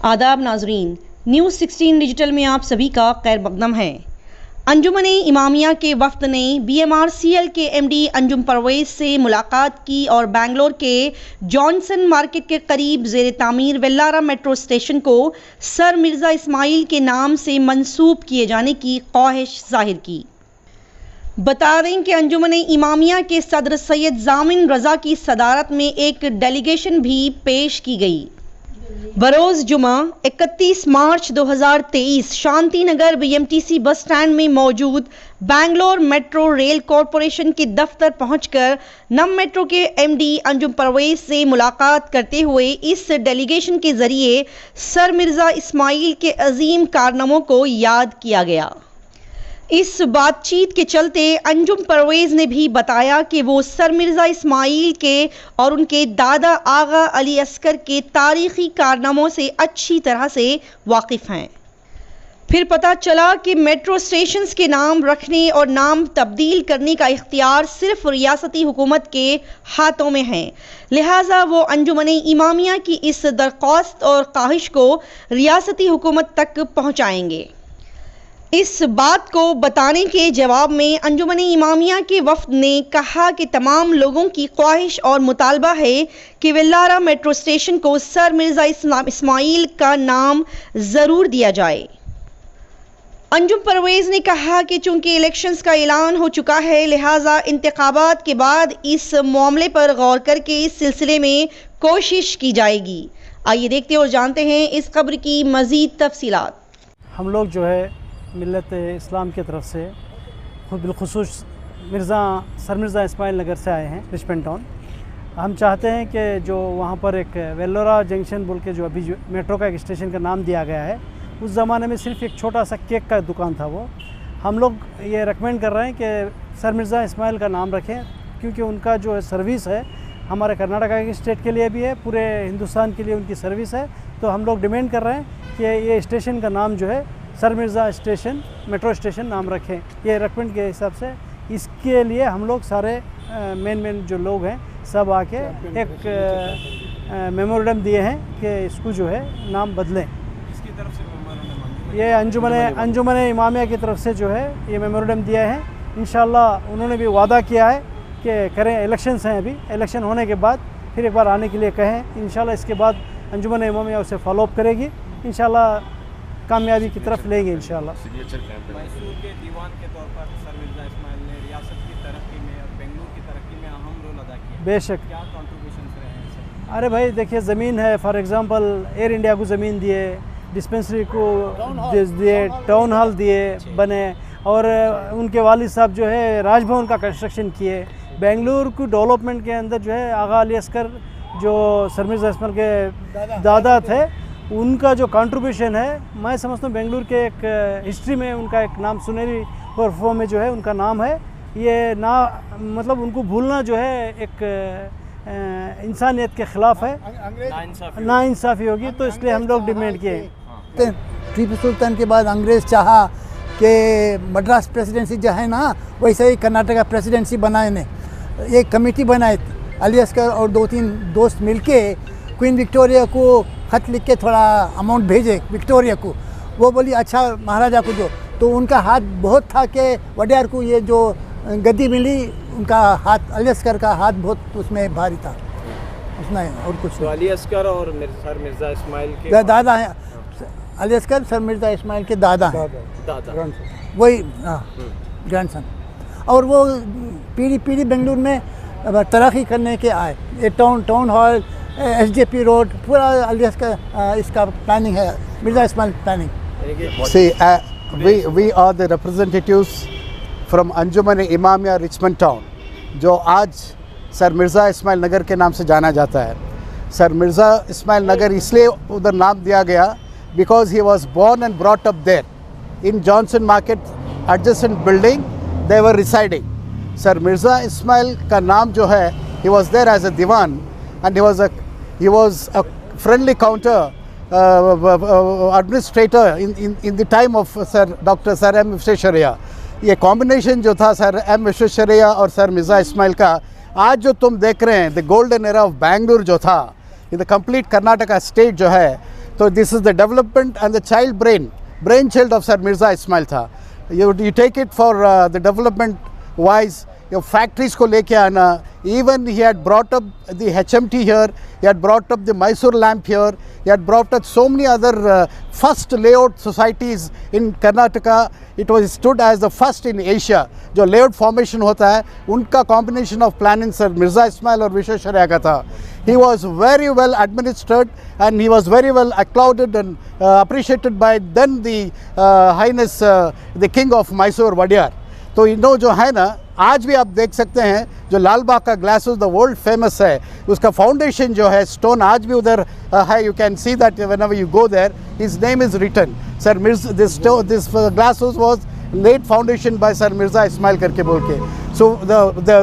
आदाब नाजरीन, news 16 digital में आप सभी का खैर मकदम है। अंजुमन इमामिया के वफ्द ने BMRCL के MD अंजुम परवेज से मुलाकात की और बेंगलोर के जॉनसन मार्केट के करीब ज़ेर तामीर वेल्लारा मेट्रो स्टेशन को सर मिर्ज़ा इस्माइल के नाम से मंसूब किए जाने की ख्वाहिश जाहिर की। बता दें कि अंजुमन इमामिया के सदर सैयद जामिन रज़ा की सदारत में एक डेलीगेशन भी पेश की गई। बरोज़ जुमा 31 मार्च 2023 Shanti Nagar BMTC bus stand में मौजूद बेंगलोर मेट्रो रेल कॉरपोरेशन के दफ्तर पहुंचकर नम मेट्रो के MD अंजुम परवेज से मुलाकात करते हुए इस डेलीगेशन के जरिए सर मिर्ज़ा इस्माइल के अजीम कारनामों को याद किया गया। इस बातचीत के चलते अंजुम परवेज ने भी बताया कि वो सर मिर्ज़ा इस्माइल के और उनके दादा आगा अली अस्कर के तारीख़ी कारनामों से अच्छी तरह से वाकिफ़ हैं। फिर पता चला कि मेट्रो स्टेशंस के नाम रखने और नाम तब्दील करने का इख्तियार सिर्फ रियासती हुकूमत के हाथों में है, लिहाजा वो अंजुमन इमामिया की इस दरख्वास्त और ख्वाहिश को रियासती हुकूमत तक पहुँचाएंगे। इस बात को बताने के जवाब में अंजुमन इमामिया के वफ़द ने कहा कि तमाम लोगों की ख्वाहिश और मुतालबा है कि वेल्लारा मेट्रो स्टेशन को सर मिर्ज़ा इस्माइल का नाम ज़रूर दिया जाए। अंजुम परवेज ने कहा कि चूंकि इलेक्शंस का ऐलान हो चुका है, लिहाजा इंतखाबात के बाद इस मामले पर गौर करके इस सिलसिले में कोशिश की जाएगी। आइए देखते और जानते हैं इस खबर की मज़ीद तफसीलात। हम लोग जो है मिल्लत इस्लाम की तरफ से खुद बिलखुसूस सर मिर्ज़ा इस्माइल नगर से आए हैं, रिचमंड टाउन। हम चाहते हैं कि जो वहाँ पर एक वेल्लोरा जंक्शन बोल के जो अभी जो मेट्रो का एक स्टेशन का नाम दिया गया है, उस ज़माने में सिर्फ एक छोटा सा केक का दुकान था वो। हम लोग ये रेकमेंड कर रहे हैं कि सर मिर्ज़ा इस्माइल का नाम रखें, क्योंकि उनका जो सर्विस है हमारे कर्नाटका के स्टेट के लिए भी है, पूरे हिंदुस्तान के लिए उनकी सर्विस है। तो हम लोग डिमांड कर रहे हैं कि ये स्टेशन का नाम जो है sir Mirza station metro station नाम रखें। ये रेकमेंड के हिसाब से इसके लिए हम लोग सारे मेन जो लोग हैं सब आके एक मेमोरेंडम दिए हैं कि इसको जो है नाम बदलें। इसकी तरफ से ये अंजुमन इमामिया की तरफ से जो है ये मेमोरेंडम दिया है। इंशाल्लाह उन्होंने भी वादा किया है कि करें। इलेक्शंस हैं अभी, इलेक्शन होने के बाद फिर एक बार आने के लिए कहें। इंशाल्लाह इसके बाद अंजुमन इमामिया उसे फॉलोअप करेगी, इंशाल्लाह कामयाबी की तरफ लेंगे इंशाल्लाह। मैसूर के दीवान के तौर पर सर मिर्ज़ा इस्माइल ने रियासत की तरक्की में और बेंगलुरु की तरक्की में अहम रोल अदा किया। बेशक। क्या कॉन्ट्रीब्यूशन रहे हैं सर? अरे भाई देखिए, ज़मीन है, फॉर एग्ज़ाम्पल एयर इंडिया को ज़मीन दिए, डिस्पेंसरी को दिए, टाउन हॉल दिए बने, और उनके वालिद साहब जो है राजभवन का कंस्ट्रक्शन किए। बेंगलुरु को डेवलपमेंट के अंदर जो है आगा अली अस्कर जो सर मिर्ज़ा इस्माइल के दादा थे, उनका जो कंट्रीब्यूशन है, मैं समझता हूँ बेंगलुरु के एक हिस्ट्री में उनका एक नाम सुनहरी परफॉर्म में जो है उनका नाम है। ये ना मतलब उनको भूलना जो है एक इंसानियत के ख़िलाफ़ है, नाइंसाफ़ी होगी। तो इसलिए हम लोग डिमांड किए। टीपू सुल्तान के बाद अंग्रेज़ चाहा कि मद्रास प्रेसिडेंसी जो है ना, वैसे ही कर्नाटका प्रेसिडेंसी बनाए ने एक कमेटी बनाए। अली अस्कर और 2-3 दोस्त मिलके क्वीन विक्टोरिया को ख़त लिख के थोड़ा अमाउंट भेजे विक्टोरिया को। वो बोली अच्छा महाराजा को दो। तो उनका हाथ बहुत था कि वडियार को ये जो गद्दी मिली, उनका हाथ अली अस्कर का हाथ बहुत उसमें भारी था, उसमें और कुछ। तो अली अस्कर और सर मिर्ज़ा इस्माइल के दादा हैं। अली अस्कर सर मिर्ज़ा इस्माइल के दादा हैं, वही ग्रैंडसन। और वो पीढ़ी बेंगलुरु में तरक्की करने के आए। ये टाउन हॉल, SJP रोड, पूरा अली अस्कर इसका प्लानिंग है, Mirza Ismail planning. See, we are the representatives from Anjuman Imamia Richmond town, जो आज सर मिर्ज़ा इस्माइल नगर के नाम से जाना जाता है। सर मिर्ज़ा इस्माइल नगर इसलिए उधर नाम दिया गया because he was born and brought up there in Johnson Market adjacent building they were residing. Sir Mirza Ismail का नाम जो है, he was there as a diwan and he was a friendly counter administrator in the time of Dr. Sir M. Visvesvaraya. ये combination जो था sir M. Visvesvaraya और sir Mirza Ismail का, आज जो तुम देख रहे हैं the golden era of Bengaluru जो था, in the complete Karnataka state जो है, तो this is the development and the child brain child of sir Mirza Ismail था. You take it for the development wise, your factories को लेके आना. Even he had brought up the HMT here, he had brought up the Mysore lamp here, he had brought up so many other first layout societies in Karnataka. It was stood as the first in Asia. जो layout formation होता है उनका combination of planning sir Mirza Ismail और विश्वेश्वरैया का था. He was very well administered and he was very well applauded and appreciated by then the Highness the King of Mysore Wadiyar. तो जो है ना, आज भी आप देख सकते हैं जो लाल बाग का glass house the world famous है, उसका फाउंडेशन जो है स्टोन आज भी उधर है. You can see that whenever you go there his name is written. Sir Mirza this glass house was laid foundation by Sir Mirza Ismail करके बोल के. So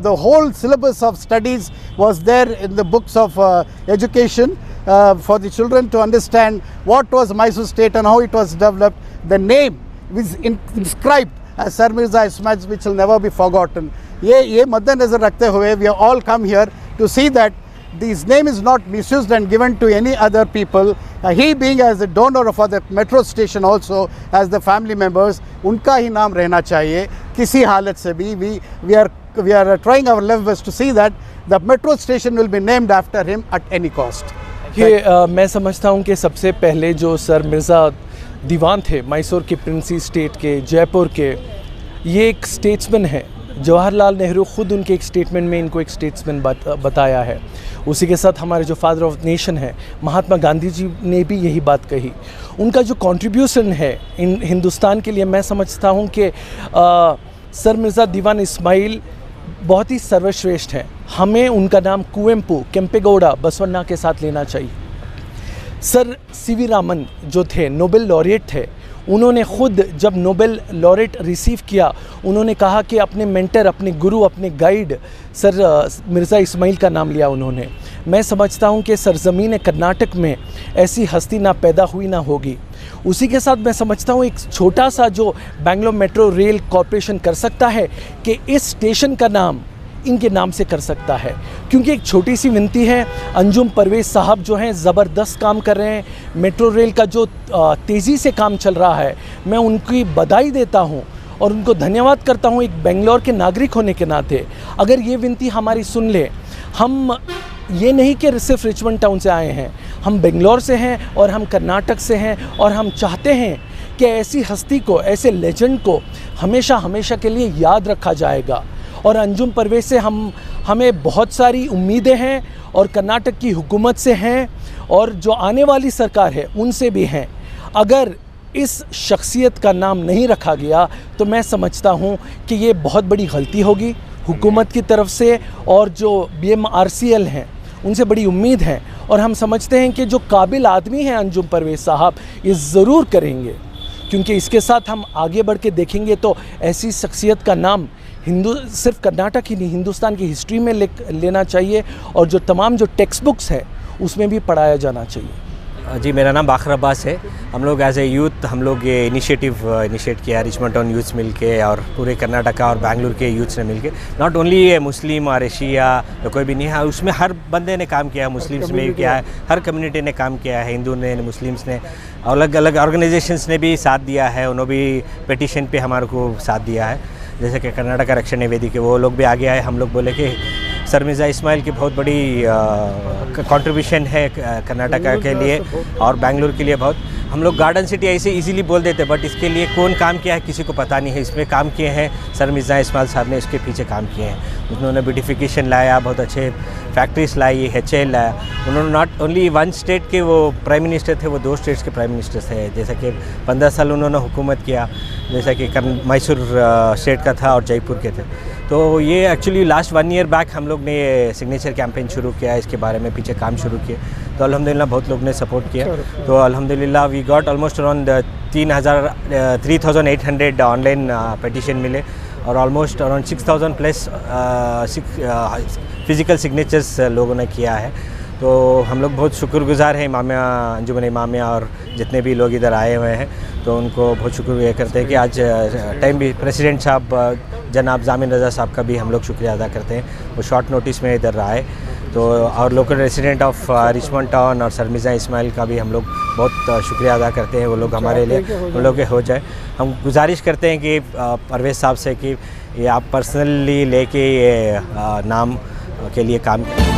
the whole syllabus of studies was there in the books of education for the children to understand what was Mysore state and how it was developed. The name is inscribed as Sir Mirza Ismail, which will never be forgotten. ये मद्देनजर रखते हुए we have all come here to see that his name is not misused and given to any other people. He being as a donor for the metro station also as the family members, उनका ही नाम रहना चाहिए किसी हालत से भी. We are trying our level best to see that the metro station will be named after him at any cost. ये मैं समझता हूँ कि सबसे पहले जो सर मिर्ज़ा दीवान थे मैसूर के प्रिंसी स्टेट के, जयपुर के, ये एक स्टेट्समैन है. जवाहरलाल नेहरू ख़ुद उनके एक स्टेटमेंट में इनको एक स्टेट्समैन बताया है. उसी के साथ हमारे जो फादर ऑफ नेशन है महात्मा गांधी जी ने भी यही बात कही. उनका जो कंट्रीब्यूशन है इन हिंदुस्तान के लिए, मैं समझता हूँ कि सर मिर्ज़ा दीवान इस्माइल बहुत ही सर्वश्रेष्ठ हैं. हमें उनका नाम कुवेंपु, केम्पेगौड़ा, बसवन्ना के साथ लेना चाहिए. सर सीवी रामन जो थे नोबेल लॉरेट थे, उन्होंने ख़ुद जब नोबेल लॉरेट रिसीव किया उन्होंने कहा कि अपने मेंटर, अपने गुरु, अपने गाइड सर मिर्ज़ा इस्माइल का नाम लिया उन्होंने. मैं समझता हूँ कि सरज़मीन कर्नाटक में ऐसी हस्ती ना पैदा हुई ना होगी. उसी के साथ मैं समझता हूँ एक छोटा सा जो बेंगलोर मेट्रो रेल कॉरपोरेशन कर सकता है कि इस स्टेशन का नाम इनके नाम से कर सकता है. क्योंकि एक छोटी सी विनती है, अंजुम परवेज़ साहब जो हैं ज़बरदस्त काम कर रहे हैं. मेट्रो रेल का जो तेज़ी से काम चल रहा है, मैं उनकी बधाई देता हूं और उनको धन्यवाद करता हूं एक बेंगलोर के नागरिक होने के नाते. अगर ये विनती हमारी सुन ले, हम ये नहीं कि सिर्फ रिचमंड टाउन से आए हैं, हम बेंगलोर से हैं और हम कर्नाटक से हैं और हम चाहते हैं कि ऐसी हस्ती को, ऐसे लेजेंड को हमेशा हमेशा के लिए याद रखा जाएगा. और अंजुम परवेज़ से हमें बहुत सारी उम्मीदें हैं और कर्नाटक की हुकूमत से हैं और जो आने वाली सरकार है उनसे भी हैं. अगर इस शख्सियत का नाम नहीं रखा गया तो मैं समझता हूँ कि ये बहुत बड़ी गलती होगी हुकूमत की तरफ से. और जो BMRCL हैं उनसे बड़ी उम्मीद है और हम समझते हैं कि जो काबिल आदमी हैं अंजुम परवेज़ साहब, ये ज़रूर करेंगे. क्योंकि इसके साथ हम आगे बढ़ के देखेंगे तो ऐसी शख्सियत का नाम सिर्फ कर्नाटक ही नहीं, हिंदुस्तान की हिस्ट्री में लेना चाहिए और जो तमाम जो टेक्स्ट बुक्स है उसमें भी पढ़ाया जाना चाहिए. जी, मेरा नाम बाखर अब्बास है. हम लोग एज ए यूथ हम लोग ये इनिशिएट किया रिचमंड टाउन यूथ्स मिल के और पूरे कर्नाटका और बेंगलुरु के यूथ्स ने मिल के. नॉट ओनली ये मुस्लिम और एशिया या कोई भी नहीं है, उसमें हर बंदे ने काम किया है. मुस्लिम्स में भी किया है, हर कम्युनिटी ने काम किया है, हिंदू ने, मुस्लिम्स ने, अलग अलग ऑर्गेनाइजेशंस ने भी साथ दिया है. उन्होंने भी पिटीशन पे हमारे को साथ दिया है. जैसे कि कर्नाटका रक्षण वेदी के वो लोग भी आगे आए. हम लोग बोले कि सर मिर्ज़ा इस्माइल की बहुत बड़ी कंट्रीब्यूशन है कर्नाटका के लिए और बेंगलुरु के लिए बहुत. हम लोग गार्डन सिटी ऐसे इजीली बोल देते, बट इसके लिए कौन काम किया है किसी को पता नहीं है. इसमें काम किए हैं सर मिर्ज़ा इस्माइल साहब ने, इसके पीछे काम किए हैं. उन्होंने ब्यूटिफिकेशन लाया, बहुत अच्छे फैक्ट्रीज लाई, HAL लाया. उन्होंने नॉट ओनली वन स्टेट के वो प्राइम मिनिस्टर थे, वो 2 स्टेट्स के प्राइम मिनिस्टर थे. जैसा कि 15 साल उन्होंने हुकूमत किया, जैसा कि मैसूर स्टेट का था और जयपुर के थे. तो ये एक्चुअली लास्ट 1 ईयर बैक हम लोग ने सिग्नेचर कैंपेन शुरू किया, इसके बारे में पीछे काम शुरू किए. तो अल्हम्दुलिल्लाह बहुत लोग ने सपोर्ट किया. तो अल्हम्दुलिल्लाह we got almost around 3800 online petition मिले और almost around 6000 plus physical signatures लोगों ने किया है. तो हम लोग बहुत शुक्रगुजार हैं इमामिया, अंजुमन इमामिया और जितने भी लोग इधर आए हुए हैं. तो उनको बहुत शुक्रिया करते हैं कि आज टाइम भी प्रेसिडेंट साहब जनाब जामिन रज़ा साहब का भी हम लोग शुक्रिया अदा करते हैं. वो शॉर्ट नोटिस में इधर आए. तो और local resident of Richmond town और सर मिर्ज़ा इस्माइल का भी हम लोग बहुत शुक्रिया अदा करते हैं, वो लोग हमारे लिए उन लोग के हो जाए। हम गुजारिश करते हैं कि परवेज़ साहब से कि ये आप पर्सनली लेके ये नाम के लिए काम करें।